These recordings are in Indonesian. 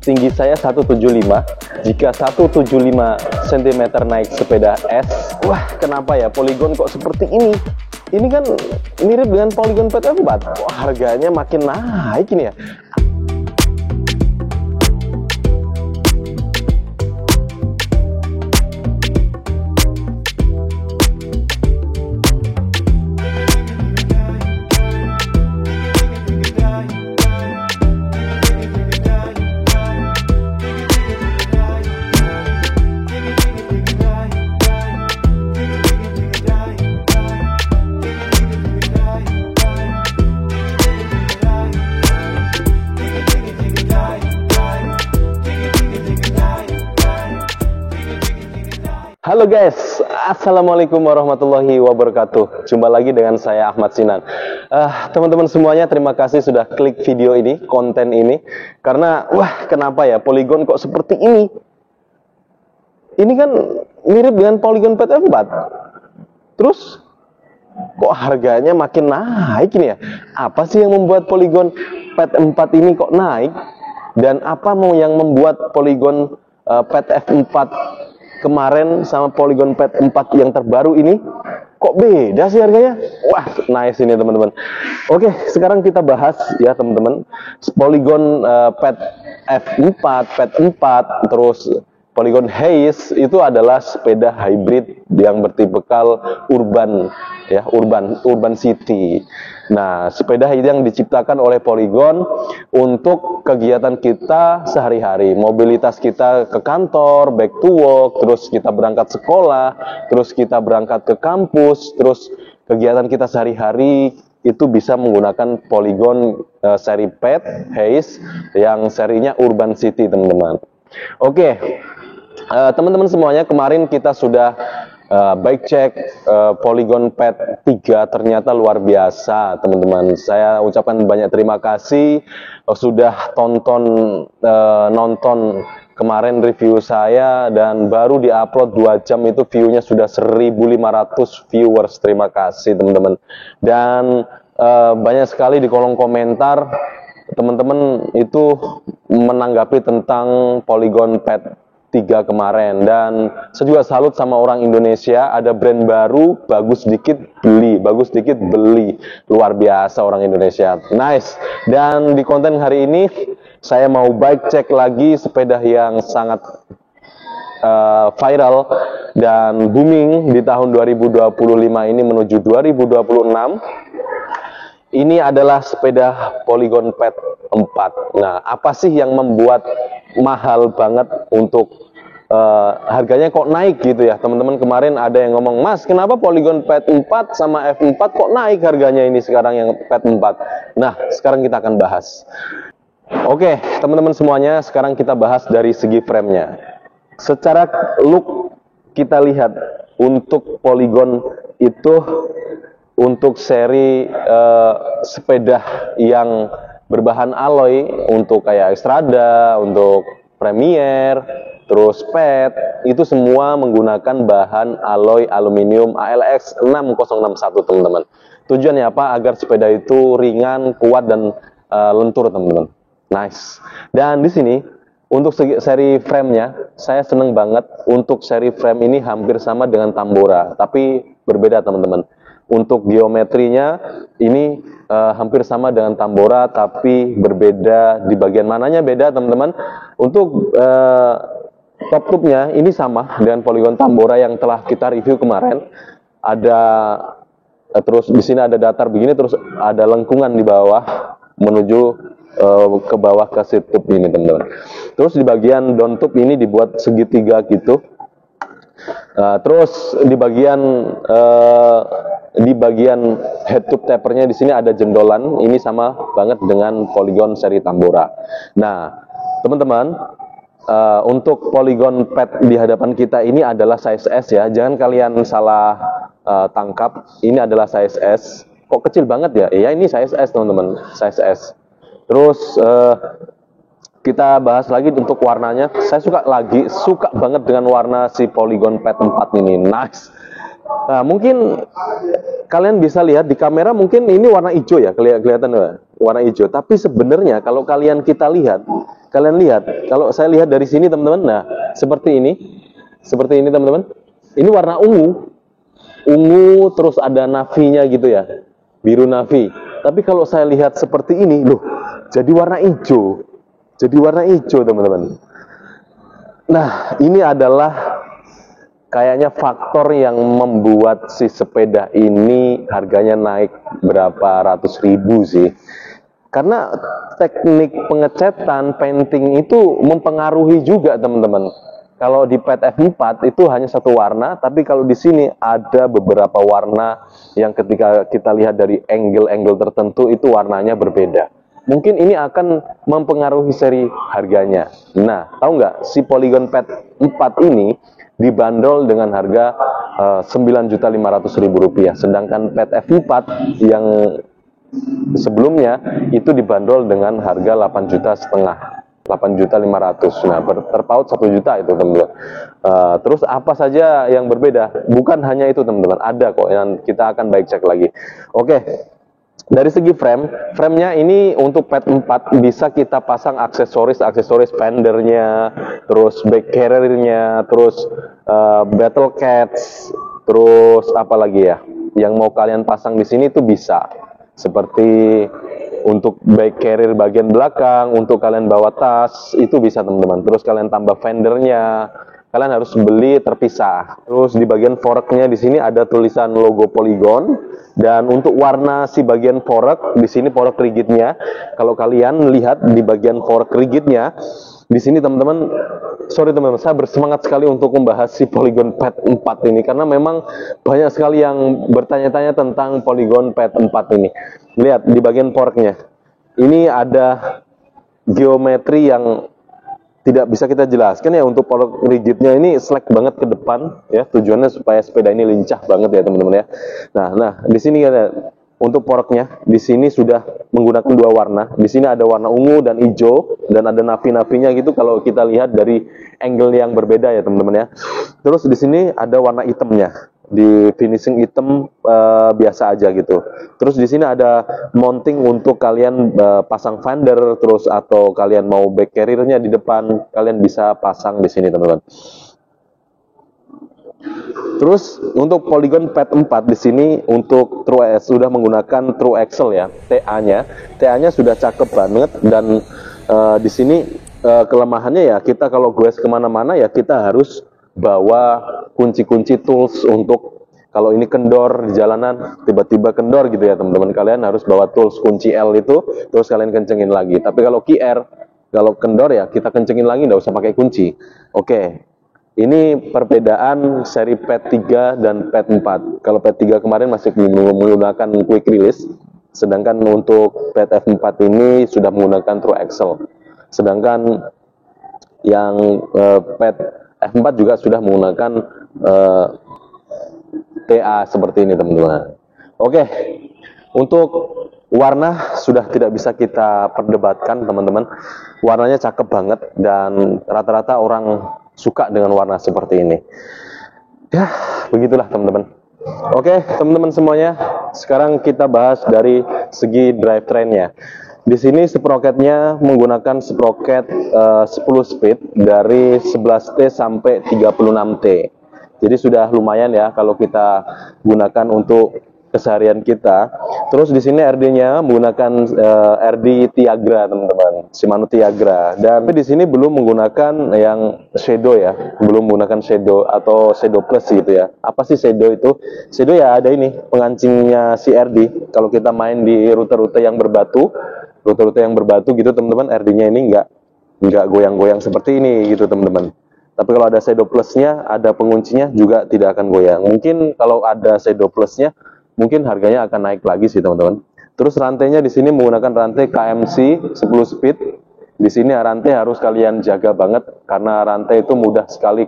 tinggi saya 175. Jika 175 cm naik sepeda S, wah kenapa ya Polygon kok seperti ini? Ini kan mirip dengan Polygon Pad F4. Kok harganya makin naik ini ya? Halo guys, assalamualaikum warahmatullahi wabarakatuh. Jumpa lagi dengan saya Ahmad Sinan. Teman-teman semuanya, terima kasih sudah klik video ini, konten ini. Karena wah kenapa ya Polygon kok seperti ini? Ini kan mirip dengan Polygon Pad F4. Terus kok harganya makin naik ini ya? Apa sih yang membuat Polygon Pad 4 ini kok naik? Dan apa yang membuat Polygon Pad F4 kemarin sama Polygon Pad 4 yang terbaru ini kok beda sih harganya? Wah, nice ini teman-teman. Oke, sekarang kita bahas ya teman-teman. Polygon Pad F4, Pad 4, terus Polygon Haze itu adalah sepeda hybrid yang bertipikal urban ya, urban city. Nah, sepeda yang diciptakan oleh Polygon untuk kegiatan kita sehari-hari, mobilitas kita ke kantor, back to work, terus kita berangkat sekolah, terus kita berangkat ke kampus, terus kegiatan kita sehari-hari itu bisa menggunakan Polygon seri Pad Haze yang serinya urban city, teman-teman. Oke. Teman-teman semuanya, kemarin kita sudah bike check Polygon Pad 3, ternyata luar biasa teman-teman. Saya ucapkan banyak terima kasih sudah nonton kemarin review saya, dan baru diupload 2 jam itu view-nya sudah 1.500 viewers. Terima kasih teman-teman. Dan banyak sekali di kolom komentar teman-teman itu menanggapi tentang Polygon Pad 3 kemarin, dan saya juga salut sama orang Indonesia. Ada brand baru, bagus dikit beli, bagus dikit beli. Luar biasa orang Indonesia, nice. Dan di konten hari ini saya mau bike check lagi sepeda yang sangat viral dan booming di tahun 2025 ini menuju 2026. Ini adalah sepeda Polygon Pad 4. Nah, apa sih yang membuat mahal banget untuk harganya kok naik gitu ya teman-teman? Kemarin ada yang ngomong, Mas kenapa Polygon Pad 4 sama F4 kok naik harganya ini sekarang yang Pad 4? Nah, sekarang kita akan bahas. Oke teman-teman semuanya, sekarang kita bahas dari segi framenya. Secara look kita lihat untuk Polygon itu, untuk seri sepeda yang berbahan alloy, untuk kayak Strada, untuk Premier, terus Pad, itu semua menggunakan bahan alloy aluminium ALX 6061 teman-teman. Tujuannya apa? Agar sepeda itu ringan, kuat, dan lentur teman-teman. Nice. Dan di sini untuk seri frame-nya saya seneng banget. Untuk seri frame ini hampir sama dengan Tambora, tapi berbeda teman-teman. Untuk geometrinya ini hampir sama dengan Tambora, tapi berbeda di bagian mananya beda teman-teman. Untuk top tube-nya ini sama dengan Polygon Tambora yang telah kita review kemarin. Ada terus di sini ada datar begini, terus ada lengkungan di bawah menuju ke bawah ke seat tube ini teman-teman. Terus di bagian down tube ini dibuat segitiga gitu. Terus di bagian head tube tapernya di sini ada jendolan. Ini sama banget dengan Polygon seri Tambora. Nah, teman-teman, untuk Polygon Pad di hadapan kita ini adalah size S ya. Jangan kalian salah tangkap. Ini adalah size S. Kok kecil banget ya? Ya ini size S teman-teman, size S. Terus kita bahas lagi untuk warnanya. Saya suka banget dengan warna si Polygon Pad 4 ini. Nice. Nah, mungkin kalian bisa lihat di kamera, mungkin ini warna hijau ya, kelihatan ya, warna hijau. Tapi sebenarnya kalau kalian lihat, kalau saya lihat dari sini teman-teman, nah seperti ini teman-teman. Ini warna ungu terus ada navinya gitu ya, biru navi. Tapi kalau saya lihat seperti ini, loh, jadi warna hijau, teman-teman. Nah, ini adalah kayaknya faktor yang membuat si sepeda ini harganya naik berapa ratus ribu sih. Karena teknik pengecetan, painting itu mempengaruhi juga teman-teman. Kalau di PET F4 itu hanya satu warna, tapi kalau di sini ada beberapa warna yang ketika kita lihat dari angle-angle tertentu itu warnanya berbeda. Mungkin ini akan mempengaruhi seri harganya. Nah, tahu nggak, si Polygon PET 4 ini dibanderol dengan harga Rp9.500.000, sedangkan PET F4 yang sebelumnya itu dibanderol dengan harga 8.500.000. Nah, terpaut 1 juta itu teman-teman. Terus apa saja yang berbeda? Bukan hanya itu teman-teman, ada kok yang kita akan baik cek lagi. Oke, dari segi framenya ini untuk PET 4 bisa kita pasang aksesoris fendernya, terus back carriernya, terus battle cats, terus apa lagi ya yang mau kalian pasang di sini itu bisa. Seperti untuk back carrier bagian belakang, untuk kalian bawa tas, itu bisa teman-teman. Terus kalian tambah fendernya, kalian harus beli terpisah. Terus di bagian foreknya di sini ada tulisan logo Polygon, dan untuk warna si bagian forek di sini forek rigidnya. Kalau kalian lihat di bagian forek rigidnya di sini teman-teman, sorry teman-teman, saya bersemangat sekali untuk membahas si Polygon PET 4 ini karena memang banyak sekali yang bertanya-tanya tentang Polygon PET 4 ini. Lihat di bagian foreknya, ini ada geometri yang tidak bisa kita jelaskan ya. Untuk forek rigidnya ini slack banget ke depan ya, tujuannya supaya sepeda ini lincah banget ya teman-teman ya. Nah di sini ada untuk foreknya, di sini sudah menggunakan dua warna. Di sini ada warna ungu dan hijau, dan ada navi-navinya gitu kalau kita lihat dari angle yang berbeda ya teman-teman ya. Terus di sini ada warna hitamnya, di finishing hitam biasa aja gitu. Terus di sini ada mounting untuk kalian pasang fender, terus atau kalian mau back carriernya di depan, kalian bisa pasang di sini teman-teman. Terus untuk Polygon PET 4 di sini untuk sudah menggunakan True Axle ya, TA-nya sudah cakep banget. Dan di sini kelemahannya ya, kita kalau goes kemana-mana ya kita harus bawa kunci-kunci tools. Untuk kalau ini kendor di jalanan, tiba-tiba kendor gitu ya teman-teman, kalian harus bawa tools kunci L itu, terus kalian kencengin lagi. Tapi kalau QR, kalau kendor ya kita kencengin lagi, nggak usah pakai kunci. Oke. Ini perbedaan seri PET 3 dan PET 4. Kalau PET 3 kemarin masih menggunakan quick release, sedangkan untuk PET F4 ini sudah menggunakan True Axle. Sedangkan yang PET F4 juga sudah menggunakan TA seperti ini teman-teman. Oke, untuk warna sudah tidak bisa kita perdebatkan teman-teman. Warnanya cakep banget dan rata-rata orang suka dengan warna seperti ini. Ya, begitulah teman-teman. Oke, teman-teman semuanya, sekarang kita bahas dari segi drivetrainnya. Di sini sprocketnya menggunakan sprocket 10 speed dari 11T sampai 36T. Jadi sudah lumayan ya kalau kita gunakan untuk keseharian kita. Terus di sini RD-nya menggunakan RD Tiagra teman-teman, Shimano Tiagra. Dan di sini belum menggunakan yang shadow ya, belum menggunakan shadow atau shadow plus gitu ya. Apa sih shadow itu? Shadow ya ada ini pengancingnya si RD. Kalau kita main di rute-rute yang berbatu, gitu teman-teman, RD-nya ini nggak goyang-goyang seperti ini gitu teman-teman. Tapi kalau ada shadow plusnya, ada penguncinya juga tidak akan goyang. Mungkin kalau ada shadow plusnya, mungkin harganya akan naik lagi sih teman-teman. Terus rantainya di sini menggunakan rantai KMC 10 speed. Di sini rantai harus kalian jaga banget karena rantai itu mudah sekali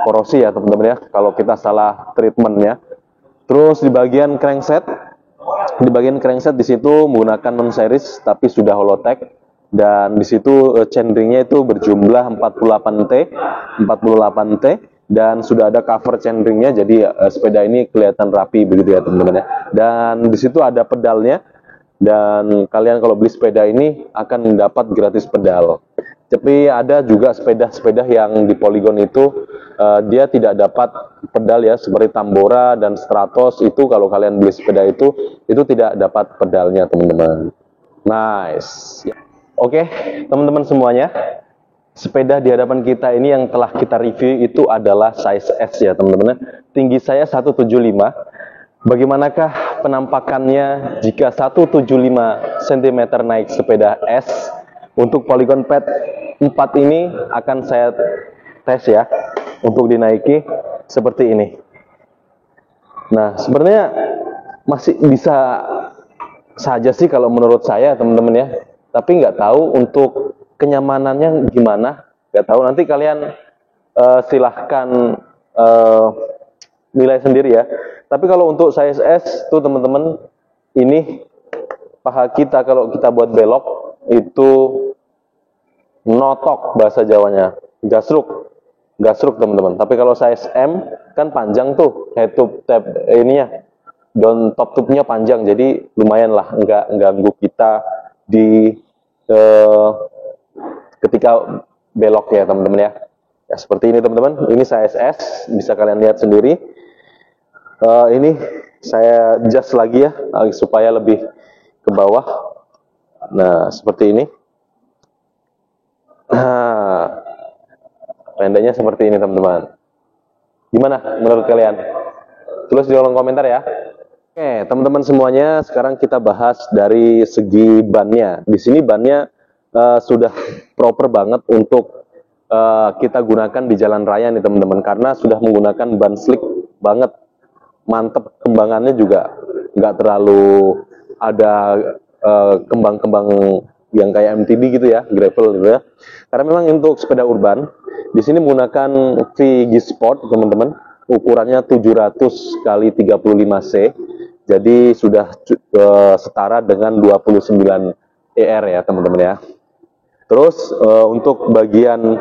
korosi ya teman-teman ya, kalau kita salah treatmentnya. Terus di bagian crankset, di situ menggunakan non series tapi sudah Holotech. Dan di situ chainringnya itu berjumlah 48T. dan sudah ada cover chainringnya, jadi sepeda ini kelihatan rapi begitu ya teman-teman ya. Dan di situ ada pedalnya, dan kalian kalau beli sepeda ini akan mendapat gratis pedal. Tapi ada juga sepeda-sepeda yang di Polygon itu dia tidak dapat pedal ya, seperti Tambora dan Stratos itu kalau kalian beli sepeda itu tidak dapat pedalnya teman-teman. Nice. Oke, teman-teman semuanya. Sepeda di hadapan kita ini yang telah kita review itu adalah size S ya teman-teman. Tinggi saya 175. Bagaimanakah penampakannya jika 175 cm naik sepeda S? Untuk Polygon Pad 4 ini akan saya tes ya, untuk dinaiki seperti ini. Nah, sebenarnya masih bisa saja sih kalau menurut saya teman-teman ya. Tapi nggak tahu untuk kenyamanannya gimana, nggak tahu, nanti kalian silahkan nilai sendiri ya. Tapi kalau untuk size S tuh teman-teman, ini paha kita kalau kita buat belok itu notok bahasa Jawanya, gasruk teman-teman. Tapi kalau size M kan panjang tuh, head tube tab ininya, down top tube-nya panjang, jadi lumayan lah, nggak ganggu kita di ketika belok ya teman-teman ya. Ya seperti ini teman-teman, ini size S, bisa kalian lihat sendiri. Ini saya adjust lagi ya supaya lebih ke bawah. Nah seperti ini. Nah pendeknya seperti ini teman-teman. Gimana menurut kalian? Tulis di kolom komentar ya. Oke teman-teman semuanya, sekarang kita bahas dari segi bannya. Di sini bannya sudah proper banget untuk kita gunakan di jalan raya nih teman-teman, karena sudah menggunakan ban slick banget, mantep, kembangannya juga nggak terlalu ada kembang-kembang yang kayak MTB gitu ya, gravel gitu ya. Karena memang untuk sepeda urban di sini menggunakan VG Sport teman-teman, ukurannya 700 kali 35C, jadi sudah setara dengan 29 ER ya teman-teman ya. Terus untuk bagian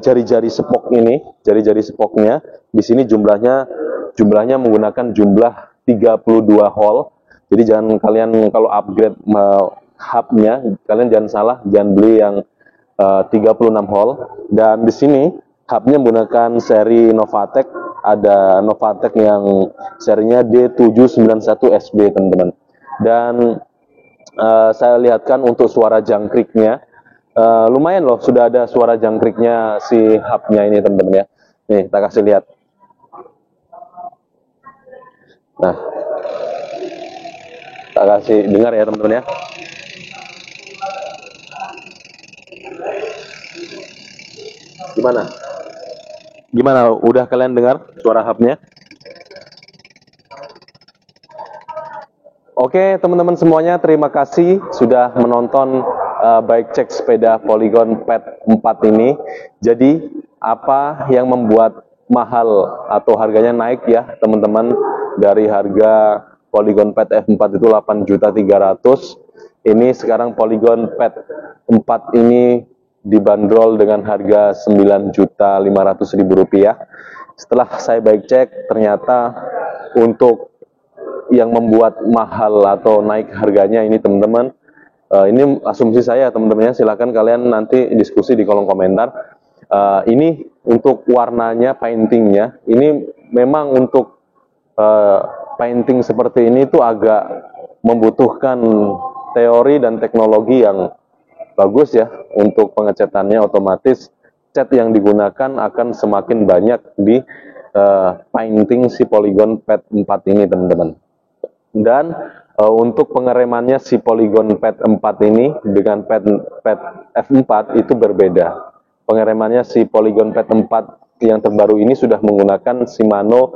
jari-jari sepok ini, jari-jari sepoknya di sini jumlahnya menggunakan jumlah 32 hole. Jadi jangan kalian kalau upgrade hubnya, kalian jangan salah, jangan beli yang 36 hole. Dan di sini hubnya menggunakan seri Novatec, ada Novatec yang serinya D791SB teman-teman. Dan saya lihatkan untuk suara jangkriknya lumayan loh, sudah ada suara jangkriknya si hubnya ini teman-teman ya. Nih kita kasih lihat. Nah kita kasih dengar ya teman-teman ya. Gimana? Udah kalian dengar suara hubnya? Oke teman-teman semuanya, terima kasih sudah menonton bike check sepeda Polygon Pad 4 ini. Jadi apa yang membuat mahal atau harganya naik ya teman-teman, dari harga Polygon Pad F4 itu 8.300.000, ini sekarang Polygon Pad 4 ini dibanderol dengan harga 9.500.000 rupiah. Setelah saya bike check, ternyata untuk yang membuat mahal atau naik harganya ini teman-teman, ini asumsi saya teman-teman ya, silakan kalian nanti diskusi di kolom komentar. Ini untuk warnanya, paintingnya, ini memang untuk painting seperti ini tuh agak membutuhkan teori dan teknologi yang bagus ya. Untuk pengecatannya otomatis cat yang digunakan akan semakin banyak di painting si Polygon Pad 4 ini teman-teman. Dan untuk pengeremannya si Polygon Pad 4 ini dengan pad F4 itu berbeda. Pengeremannya si Polygon Pad 4 yang terbaru ini sudah menggunakan Shimano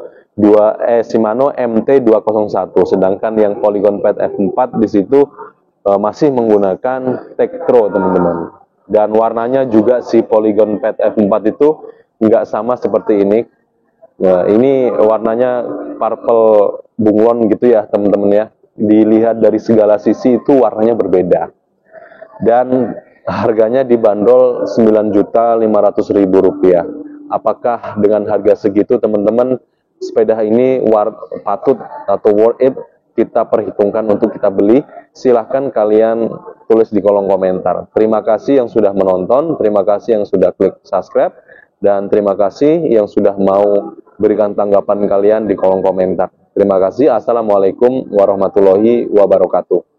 MT201, sedangkan yang Polygon Pad F4 di situ masih menggunakan Tektro teman-teman. Dan warnanya juga si Polygon Pad F4 itu nggak sama seperti ini. Nah, ini warnanya purple bunglon gitu ya teman-teman ya. Dilihat dari segala sisi itu warnanya berbeda. Dan harganya dibanderol 9.500.000 rupiah. apakah dengan harga segitu teman-teman sepeda ini patut atau worth it kita perhitungkan untuk kita beli? Silahkan kalian tulis di kolom komentar. Terima kasih yang sudah menonton, terima kasih yang sudah klik subscribe, dan terima kasih yang sudah mau berikan tanggapan kalian di kolom komentar. Terima kasih. Assalamualaikum warahmatullahi wabarakatuh.